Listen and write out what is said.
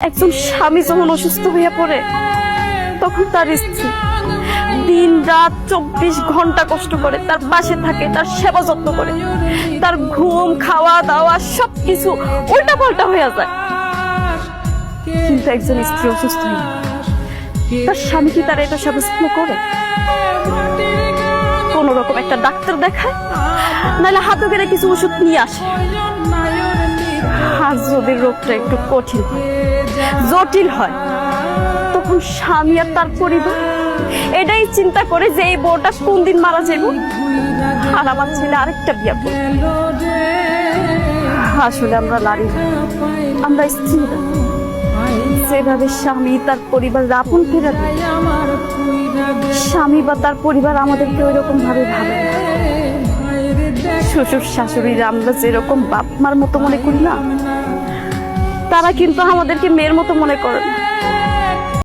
একজন স্বামী যখন অসুস্থ হইয়া পড়ে তখন তার স্ত্রী দিন রাত 24 ঘন্টা কষ্ট করে তার পাশে থাকে, তার সেবা যত্ন করে, তার ঘুম খাওয়া দাওয়া সবকিছু উল্টা পাল্টা হয়ে যায়। কিন্তু একজন স্ত্রী অসুস্থ হইয়া তার স্বামী কি তার এটা সেবা যত্ন করে? কোন রকম একটা ডাক্তার দেখায়, নাহলে হাতে করে কিছু ওষুধ নিয়ে আসে। আর যদি রোগটা একটু কঠিন হয়, জটিল হয়, তখন স্বামী আর তার পরিবার এটাই চিন্তা করে যে এই বউটা কোন দিন মারা যাইব আর আমার ছেলে আরেকটা বিয়া করবে। আসলে আমরা নারী, আমরা স্ত্রী যেভাবে স্বামী তার পরিবার আপন ফেরা দেয়, স্বামী বা তার পরিবার আমাদেরকে ওই রকম ভাবে ভাবে। শ্বশুর শাশুড়িরা আমরা যেরকম বাপ মার মতো মনে করি না, তারা কিন্তু আমাদেরকে মেয়ের মতো মনে করে না।